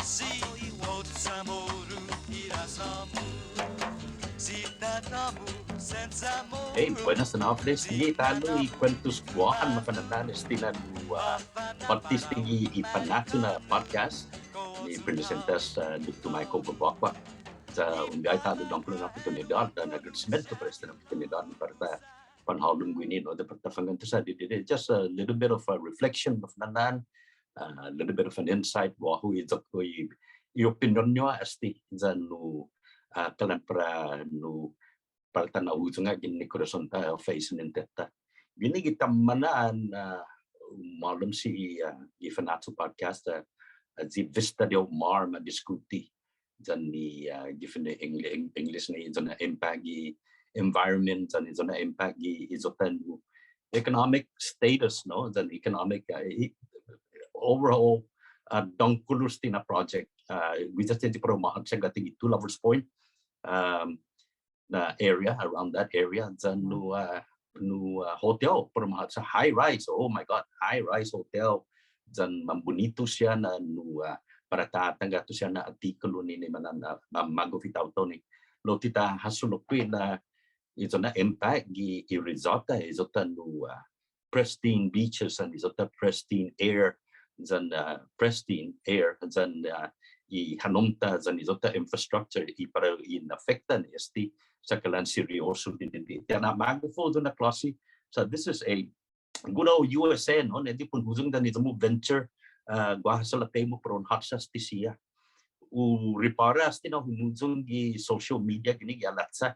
Siñot Chamoru Hey, buenas noches. Tigi talo I Kuentos Guåhan mafanandan estila no podcast tigi I Fanachu na podcast ni presentas Dr. Michael Gobakwa sa unday talo dong na oportunidad na agradecimento por esta oportunidad para panhalong gwini no de pagtafangan sa just a little bit of a reflection mafanandan a little bit of an insight wahu I opinion nyo asti sa no kalan para no para tanaw nga gini corazon ta face ninteta gini kita manaan malum si Fanachu podcast si Vista Del Mar ma diskuti dan ni given English ni zona impact environment dan zona impact izotan economic status no dan economic overall dongkulus tina project we just did pro mahag sa gating 2 levels point na area around that area dan no hotel permahat sa high rise, oh my god, high rise hotel dan mambunito siya na no para tatangga to siya na artikulo ni manan magofitaw to ni lo tita hasulokwi na ito na impact gi resort izota no pristine beaches and izota pristine air dan pristine air dan I hanumta dan izota infrastructure I para in affectan esti sa kalan seryoso din. Kaya magufo doon na klase. So this is a good old USA, no? Hindi po huzong na nito mo venture guahan sa latay mo pero hatsas ti siya. U repara asti na humuzong gi social media gini alatsa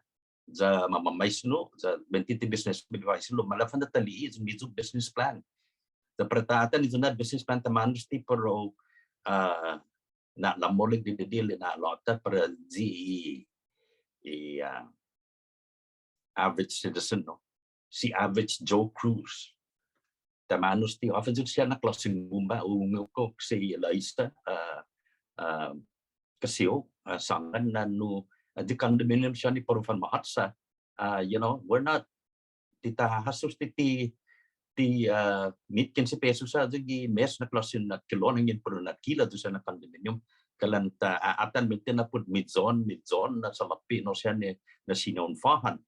sa mamamaisno sa 20 business advice lo malafan na tali is mizu business plan. Sa pratatan is na business plan tamanus ti pero na lamolig di deal na lota para average citizen no si average Joe Cruz tamanus ti often siya na klaseng bumba ko si Eliza kasio sangan na no di condominium siya ni porfan mahatsa we're not tita hasus ti meet 15 pesos sa di mes na klase na kilon ngin pero na kila do sa na condominium kalanta atan mitten na pud mid-zone na sa lapi no siya ni na sinonfahan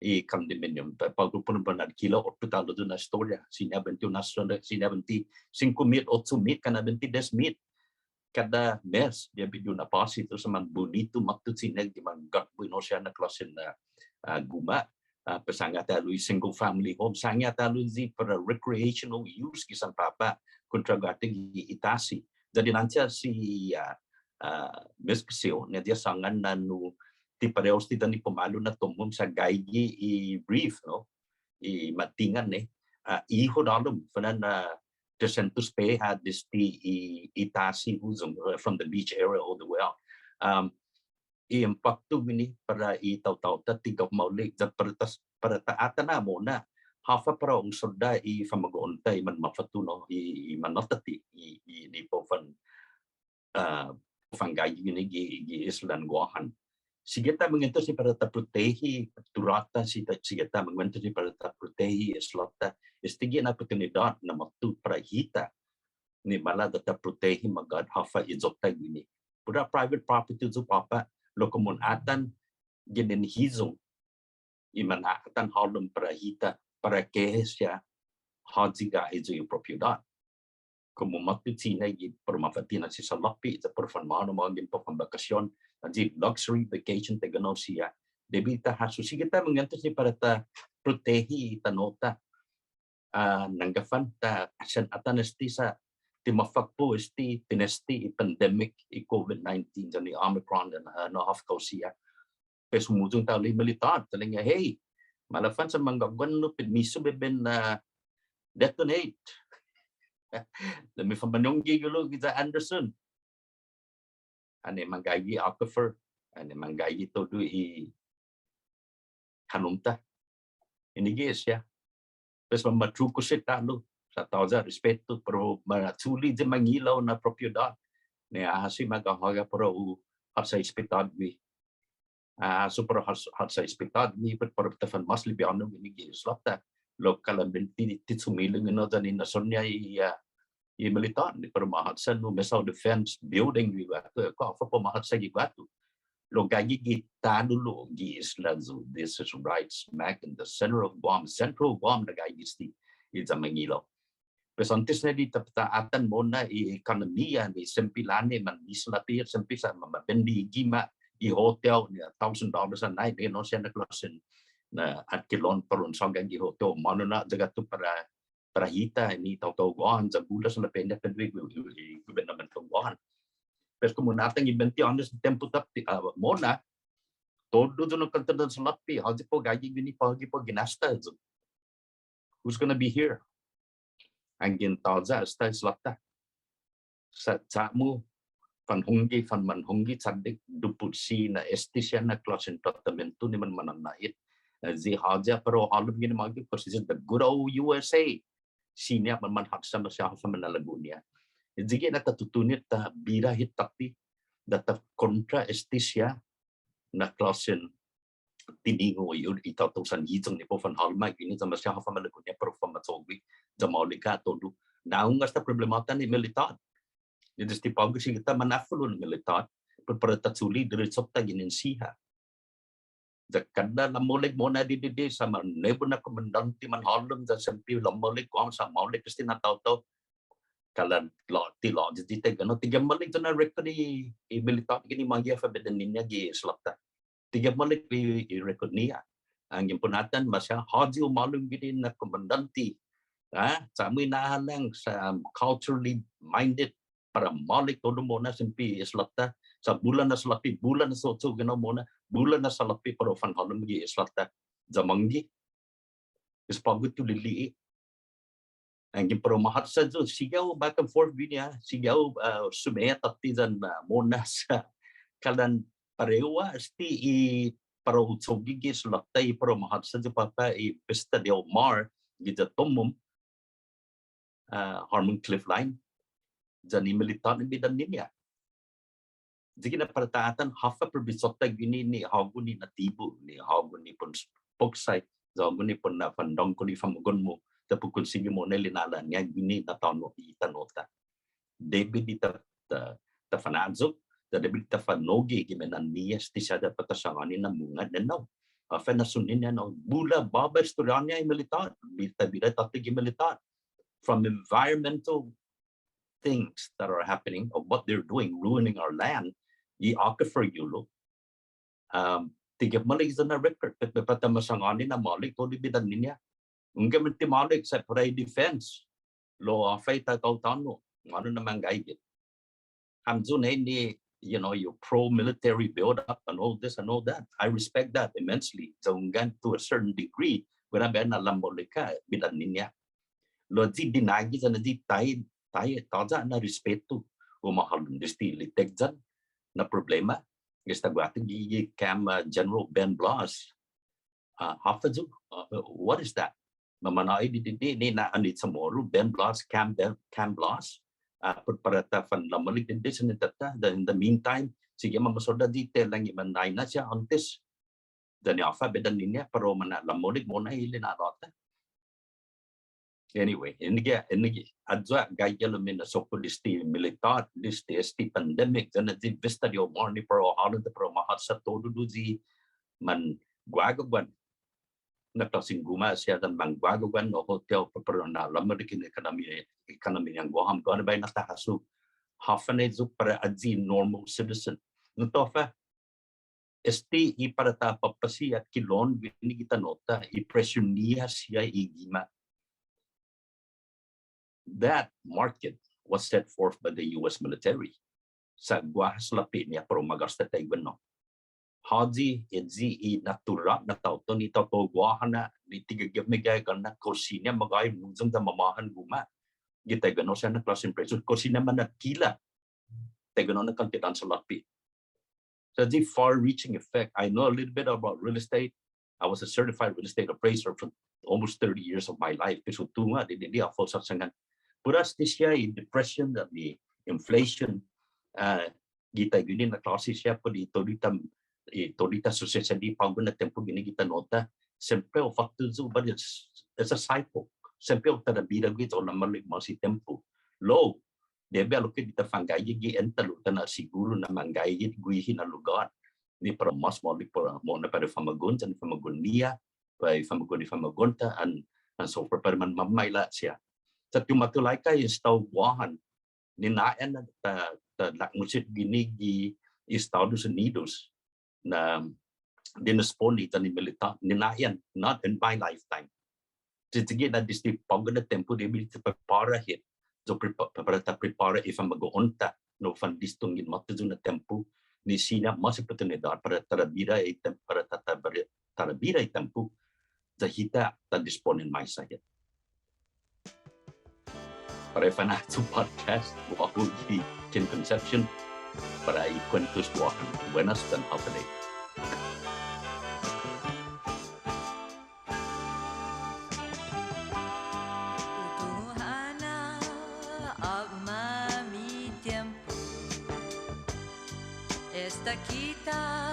I condominium pagpupunan pa na kilo 8 talo do na storya sinabenti national sinabenti 5 meet 8 meet kana 20 meet kada mes dia bidu na pasi to sa man bonito maktut sinag di man gat no siya na klase na guma pasanga talo single family home sanga talo zi para recreational use kisang papa kontra gating itasi jadi nanti si mes kasio na dia sangan na no ti pareos ti tani pumalo na tumom sa gaigi I brief no I matingan iho dalum fanan na Centus Pay had this itasi huzong from the beach area all the way out impacto gini para itaw-taw ta tigaw maulik da para taata na mo na hafa para ang soda I famagoonta man mafatuno I manotati I po fan fanggay gini gi islan Guahan sigita mengento si para taprotehi turata sigita mengento si para taprotehi islota istigi na oportunidad na matu para hita ni mala data protehi magad hafa izota gini pura private property zo papa lokomun atan ginin hizong imanatan halom para hita para kesya hadziga izo yung propiedad como matutina gi permafatina si salapi sa performano magin pa pambakasyon di luxury vacation te gano siya debita hasu sigita mengento si para ta protehi tanota nanggafan ta asan atanesti sa timafakpo esti pinesti pandemic I COVID-19 dan ni Omicron dan no hafkau siya pesumujung tali militar talinga hey malafan sa manggagwan no permiso beben na detonate demi fambanonggi gulo kita Anderson ane manggagi aquifer ane manggagi todo I hanumta ini guys ya pes mamatruko sita lo sa tawza respeto pero matsuli de mangilaw na propiedad ne ahasi magahaga pero hat sa ispitad mi super hat sa ispitad mi per tafan mas libiano ini guys lata lokal ambilti titsumileng no dan in sonya I militar ni permahatsan no missile defense building juga tu ko apa permahatsan juga tu lo gaji kita dulu gi Islands this is right smack in the center of Guam central Guam na gaji sti I zamangilo pesantis na di taptaatan mona I ekonomia ni sempilane man islapir sempisa mabendi gima I hotel ni $1,000 a night ni no siya na klasen na at kilon peron sanggang di hotel mana na jaga tu para hita ni tau Guahan sa bulas na pende pedwe gubernament ng Guahan. Pero kung natang ibenti honest tempo tapti mona todo do no kantan sa lapi haji po gaji gini pagi po ginasta who's gonna be here angin tawza sta slata sa tamu fan manhungi sadik duput si na estisya na klasen trattamento ni man mananait zi haja pero halum gini magi because this is the good old USA sinya man haksa masya sa manalagunya jige na tatutunit ta bira hit tapi data kontra estisya na klasen tiningo yun itatusan hijong ni po fan halma ini sa masya sa manalagunya pero fa matsogi sa maulika todo naungas ta problemata ni militar jadi stipago si kita manafulo ni militar para tatsuli diretsokta ginin siha Zakada lamolik mona di sama nebo na komandanti man halum sa sempi lamolik ko sa maulik kasi na tao kalan lo jadi gano tiga malik to na record I militar gini magi fa beden niya gi slapta tiga malik I record niya ang impunatan masya haji umalum gini na komandanti sa muy nahalang sa culturally minded para malik todo mona sempi slapta sa bulan na salapi bulan na so gano mona bulan na salapi pero fan halum gi slata zamangi is pagut tu lili ang pero mahat sa jo sigaw back and forth binya sigaw sumaya tatizan mona sa kalan parewa sti I pero utsogi gi slata I pero mahat sa jo papa I Vista Del Mar gita tomum Harmon Cliff Line jani militar ni bidan niya Jadi na pertaatan hafa perbisota gini ni hagu ni natibu ni hagu ni pun poksai hagu ni pun na pandang ko ni famugon mo tapukun sige mo na linalan nga gini na tano itanota David ita ta Fanachu da David ta Fanogi gimenan niyas ti siya da patasangani na munga nanaw hafa na sunin na bula baba istorya militar bita tati militar from environmental things that are happening of what they're doing ruining our land I aquifer yulo tigap malik na record pepata masangani na malik to bidan niya ungam ti malik sa pride defense lo afay ta tano ano naman gaigit hamzo na ni you pro military build up and all this and all that I respect that immensely so ungam to a certain degree wala ba na lambolika bidan niya lo di dinagi sa di tay taza na respeto o mahal disti litegjan na problema esta guatin gi cam General Ben Blas hafazu what is that mamanai di ni na anit Samoru Ben Blas cam Blas para ta fan lamalik din din tata in the meantime sige mamasoda detail lang imanay na siya antes dan yafa bedan niya pero mana lamalik mo na ilina rota Anyway, ini adza gayalo mina soko listi militar listi esti pandemic dan di Vista Del Mar ni pro halos pro mahat sa todo duzi man guagawan na klaseng guma siya dan mang guagawan no hotel pero na lamarikin ekonomi yang Guahan ko ba natahasu hafane zu para adzi normal citizen ntofa esti I para ta papasi at kilon bini kita nota I pressure niya siya igima That market was set forth by the U.S. military. Sa guahas lapi niya pero magasta tayo no. Haji edzi natura na tao to ni tao Guahan na ni tigagmigay kan na kusina magay nung da mamahan guma. Gita gano siya na klaseng preso kusina man na kila. Tayo gano na kantitan sa lapi. So the far-reaching effect. I know a little bit about real estate. I was a certified real estate appraiser for almost 30 years of my life. Pero tunga di ako sa sangan. Puras di siya depression that the inflation kita gini na klase siya po dito dita succession di pagod na tempo gini kita nota sempre o factor zo but it's a cycle sempre o tada bida gito na malik mo si tempo Lo, debe lo que kita fangai gi entalo tana siguro na mangai gi guihin na lugar. Ni para mas mo na para famagun san famagun niya, para famagun ni famagunta an so para man mamaila siya. Sa tumatulay kay Estado Guahan ni naan na ta lakmusit ginigi Estados Unidos na dinasponi tani militar ni naan not in my lifetime. Sige na disti pagod na tempo de bilita prepara hit. So para prepara if mag-onta no fan distungin matuzo na tempo ni sina mas oportunidad para tarabira ay para tarabira ay tempo sa hita ta disponin mais sa hit. Para Fanachu podcast Guahan Kin Concepcion para Kuentos Guåhan. Buenas dan hapon. Esta quita